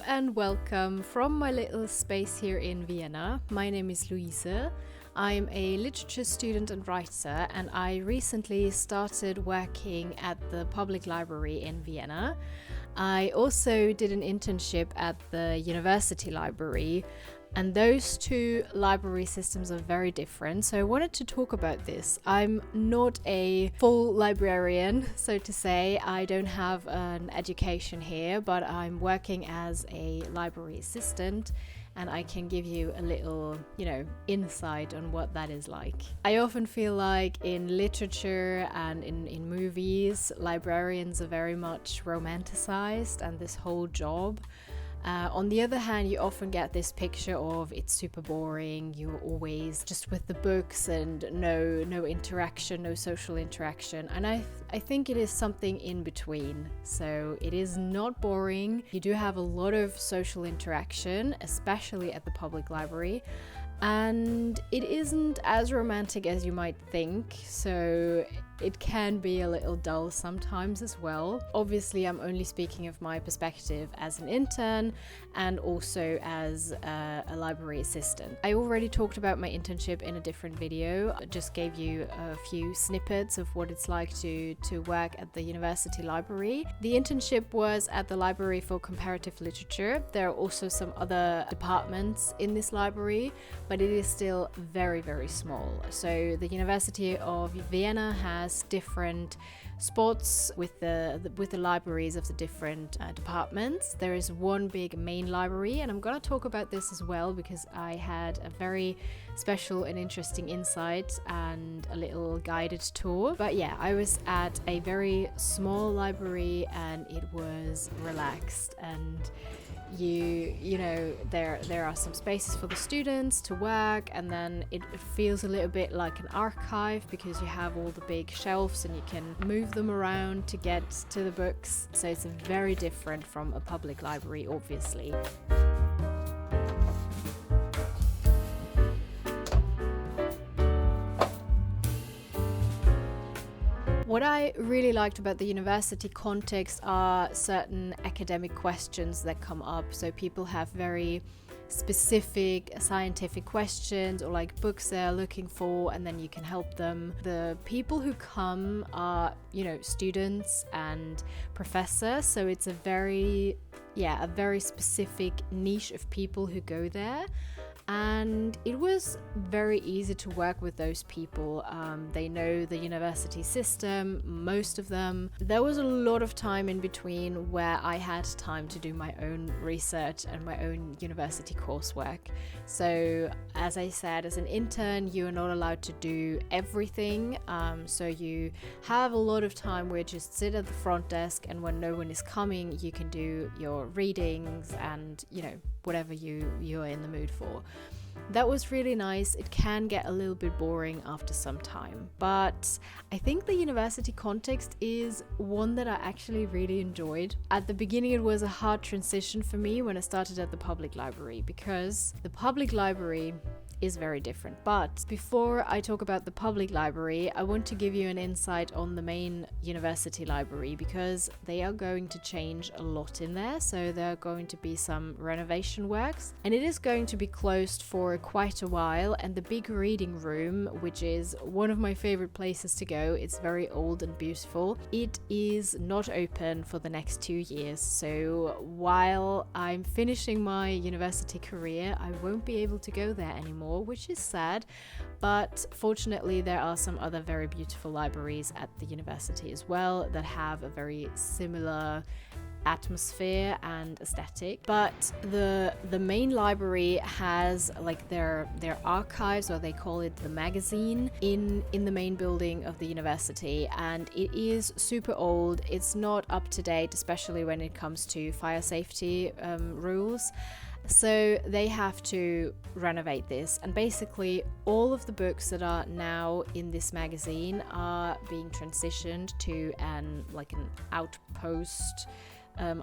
and welcome from my little space here in Vienna. My name is Luise. I'm a literature student and writer, and I recently started working at the public library in Vienna. I also did an internship at the university library, and those two library systems are very different, so I wanted to talk about this. I'm not a full librarian, so to say. I don't have an education here, but I'm working as a library assistant, and I can give you a little, insight on what that is like. I often feel like in literature and in movies, librarians are very much romanticized, and this whole job. On the other hand, you often get this picture of it's super boring, you're always just with the books and no interaction, no social interaction. And I think it is something in between. So it is not boring. You do have a lot of social interaction, especially at the public library. And it isn't as romantic as you might think, so it can be a little dull sometimes as well. Obviously, I'm only speaking of my perspective as an intern and also as a library assistant. I already talked about my internship in a different video. I just gave you a few snippets of what it's like to work at the university library. The internship was at the Library for Comparative Literature. There are also some other departments in this library, but it is still very, very small. So the University of Vienna has different spots with the libraries of the different departments. There is one big main library, and I'm going to talk about this as well because I had a very special and interesting insight and a little guided tour. But yeah, I was at a very small library and it was relaxed, and there are some spaces for the students to work, and then it feels a little bit like an archive because you have all the big shelves and you can move them around to get to the books. So it's very different from a public library, obviously. What I really liked about the university context are certain academic questions that come up. So people have very specific scientific questions or like books they're looking for, and then you can help them. The people who come are, students and professors. So it's a very specific niche of people who go there. And it was very easy to work with those people. They know the university system, most of them. There was a lot of time in between where I had time to do my own research and my own university coursework. So as I said, as an intern, you are not allowed to do everything. So you have a lot of time where you just sit at the front desk, and when no one is coming, you can do your readings and, whatever you're in the mood for. That was really nice. It can get a little bit boring after some time, but I think the university context is one that I actually really enjoyed. At the beginning, it was a hard transition for me when I started at the public library, because the public library is very different. But before I talk about the public library, I want to give you an insight on the main university library, because they are going to change a lot in there. So there are going to be some renovation works, and it is going to be closed for quite a while. And the big reading room, which is one of my favorite places to go, it's very old and beautiful, it is not open for the next 2 years. So while I'm finishing my university career, I won't be able to go there anymore, which is sad, but fortunately there are some other very beautiful libraries at the university as well that have a very similar atmosphere and aesthetic. But the main library has like their archives, or they call it the magazine, in the main building of the university, and it is super old. It's not up to date, especially when it comes to fire safety rules. So they have to renovate this, and basically all of the books that are now in this magazine are being transitioned to an outpost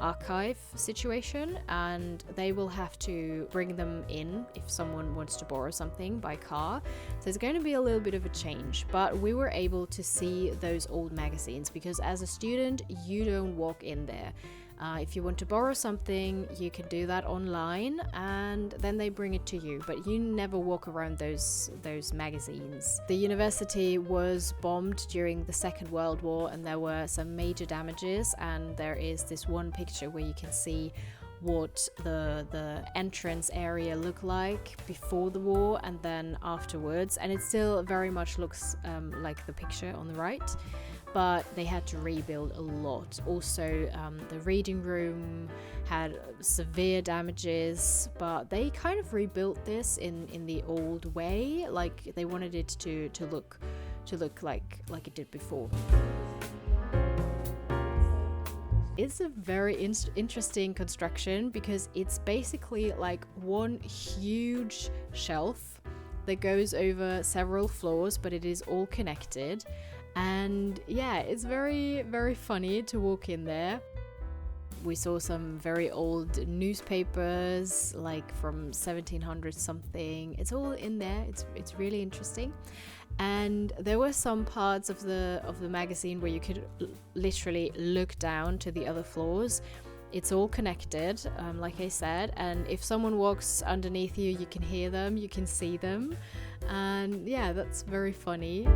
archive situation, and they will have to bring them in if someone wants to borrow something by car. So it's going to be a little bit of a change, but we were able to see those old magazines because as a student you don't walk in there. If you want to borrow something, you can do that online, and then they bring it to you. But you never walk around those magazines. The university was bombed during the Second World War, and there were some major damages. And there is this one picture where you can see what the entrance area looked like before the war and then afterwards, and it still very much looks like the picture on the right. But they had to rebuild a lot. Also, the reading room had severe damages, but they kind of rebuilt this in the old way. Like they wanted it to look like it did before. It's a very interesting construction because it's basically like one huge shelf that goes over several floors, but it is all connected. And yeah, it's very, very funny to walk in there. We saw some very old newspapers, like from 1700 something. It's all in there. It's really interesting. And there were some parts of the magazine where you could literally look down to the other floors. It's all connected, like I said, and if someone walks underneath you, you can hear them, you can see them, and yeah, that's very funny.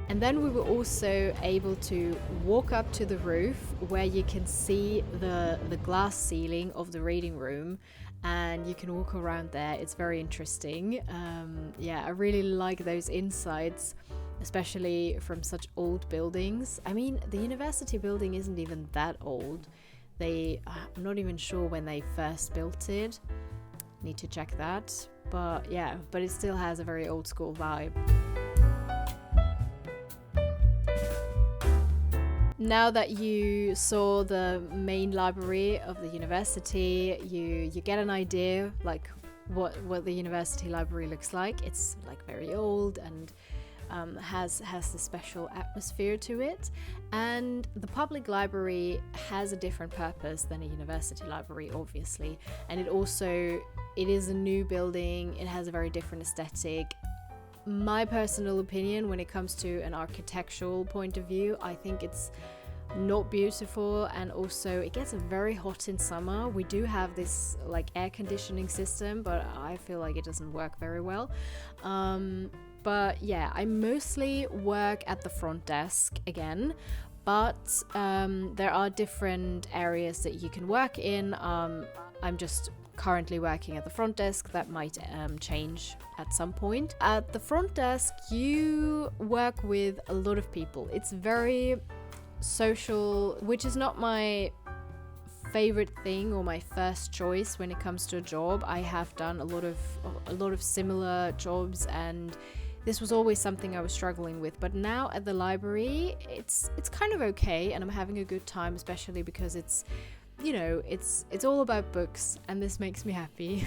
And then we were also able to walk up to the roof where you can see the glass ceiling of the reading room, and you can walk around there. It's very interesting. Yeah, I really like those insights, especially from such old buildings. I mean, the university building isn't even that old. I'm not even sure when they first built it. Need to check that. But yeah, but it still has a very old school vibe. Now that you saw the main library of the university, you get an idea like what the university library looks like. It's like very old and has this special atmosphere to it. And the public library has a different purpose than a university library, obviously. And it is a new building. It has a very different aesthetic. My personal opinion, when it comes to an architectural point of view, I think it's not beautiful, and also it gets very hot in summer. We do have this like air conditioning system, but I feel like it doesn't work very well. But yeah, I mostly work at the front desk again, but there are different areas that you can work in. I'm just currently working at the front desk. That might change at some point. At the front desk, you work with a lot of people. It's very social, which is not my favorite thing or my first choice when it comes to a job. I have done a lot of similar jobs, and this was always something I was struggling with. But now at the library, it's kind of okay, and I'm having a good time, especially because it's all about books, and this makes me happy.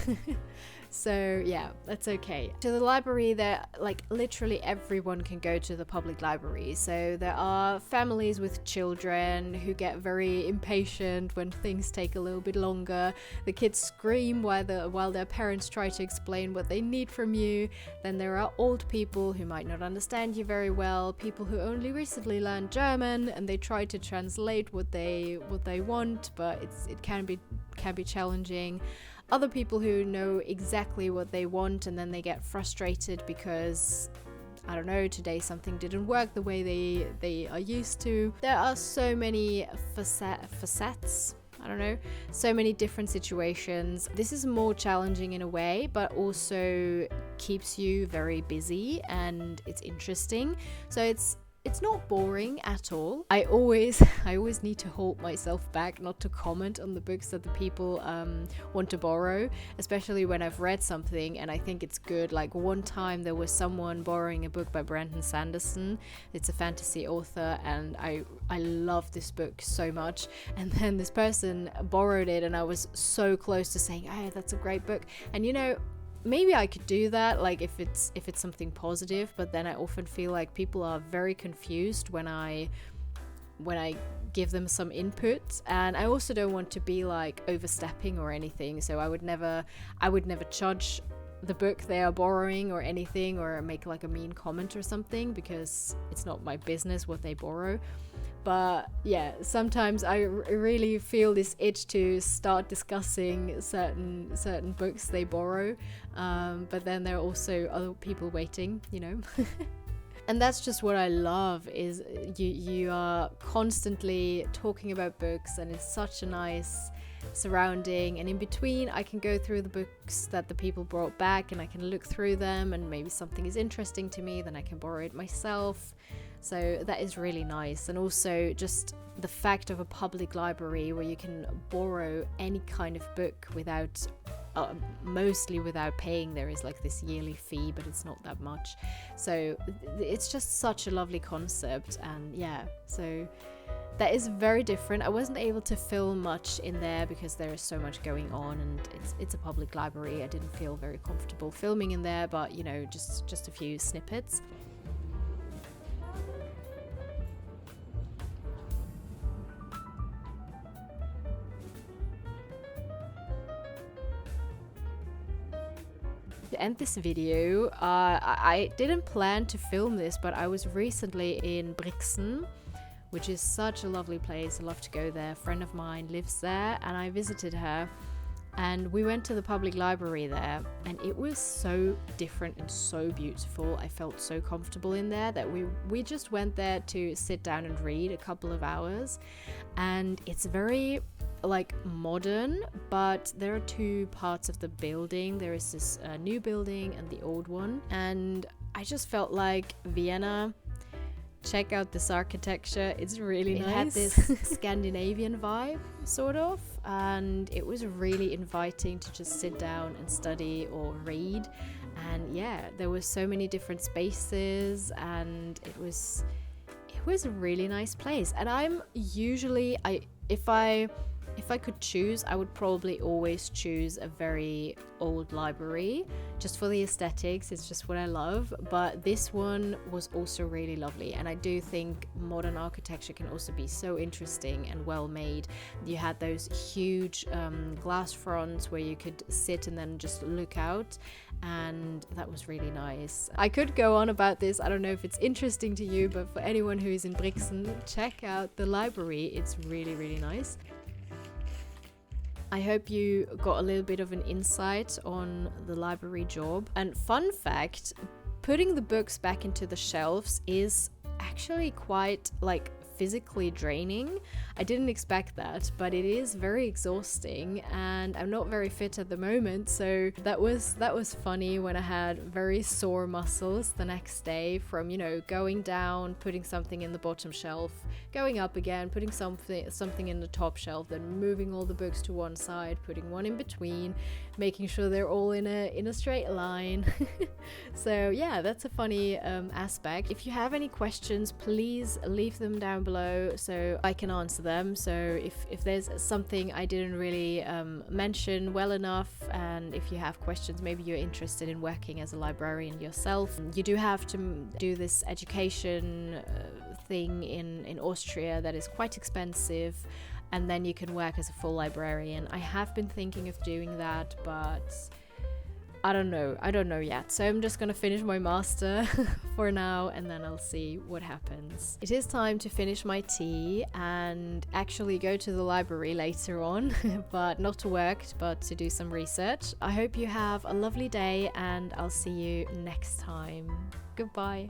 So yeah, that's okay. To the library, there like literally everyone can go to the public library. So there are families with children who get very impatient when things take a little bit longer. The kids scream while their parents try to explain what they need from you. Then there are old people who might not understand you very well, people who only recently learned German and they try to translate what they want, but it can be challenging. Other people who know exactly what they want, and then they get frustrated because, I don't know, today something didn't work the way they are used to. There are so many facets, I don't know, so many different situations. This is more challenging in a way, but also keeps you very busy and it's interesting. So it's not boring at all. I always need to hold myself back not to comment on the books that the people want to borrow, especially when I've read something and I think it's good. Like one time there was someone borrowing a book by Brandon Sanderson. It's a fantasy author, and I love this book so much, and then this person borrowed it and I was so close to saying, "Hey, that's a great book." And you know, maybe I could do that, like if it's something positive, but then I often feel like people are very confused when I give them some input, and I also don't want to be like overstepping or anything, so I would never judge the book they are borrowing or anything, or make like a mean comment or something, because it's not my business what they borrow. But yeah, sometimes I really feel this itch to start discussing certain books they borrow, but then there are also other people waiting, you know. And that's just what I love, is you are constantly talking about books, and it's such a nice surrounding. And in between I can go through the books that the people brought back, and I can look through them, and maybe something is interesting to me, then I can borrow it myself. So that is really nice. And also just the fact of a public library where you can borrow any kind of book without mostly without paying. There is like this yearly fee, but it's not that much, so it's just such a lovely concept. And yeah, so that is very different. I wasn't able to film much in there because there is so much going on, and it's a public library. I didn't feel very comfortable filming in there, but you know, just a few snippets. To end this video, I didn't plan to film this, but I was recently in Brixen, which is such a lovely place. I love to go there. A friend of mine lives there, and I visited her, and we went to the public library there, and it was so different and so beautiful. I felt so comfortable in there that we just went there to sit down and read a couple of hours, and it's very like modern, but there are two parts of the building. There is this new building and the old one, and I just felt like Vienna. Check out this architecture, it's really nice. It had this Scandinavian vibe sort of, and it was really inviting to just sit down and study or read. And yeah, there were so many different spaces, and it was a really nice place. And I'm usually if I could choose, I would probably always choose a very old library, just for the aesthetics. It's just what I love. But this one was also really lovely, and I do think modern architecture can also be so interesting and well made. You had those huge glass fronts where you could sit and then just look out, and that was really nice. I could go on about this. I don't know if it's interesting to you, but for anyone who is in Brixen, check out the library. It's really, really nice. I hope you got a little bit of an insight on the library job. And fun fact, putting the books back into the shelves is actually quite like physically draining. I didn't expect that, but it is very exhausting, and I'm not very fit at the moment, so that was funny when I had very sore muscles the next day from, you know, going down, putting something in the bottom shelf, going up again, putting something in the top shelf, then moving all the books to one side, putting one in between, making sure they're all in a straight line. So yeah, that's a funny aspect. If you have any questions, please leave them down below so I can answer them. So if there's something I didn't really mention well enough, and if you have questions, maybe you're interested in working as a librarian yourself, you do have to do this education thing in Austria that is quite expensive, and then you can work as a full librarian. I have been thinking of doing that, but I don't know yet. So I'm just gonna finish my master for now, and then I'll see what happens. It is time to finish my tea and actually go to the library later on, but not to work, but to do some research. I hope you have a lovely day, and I'll see you next time. Goodbye.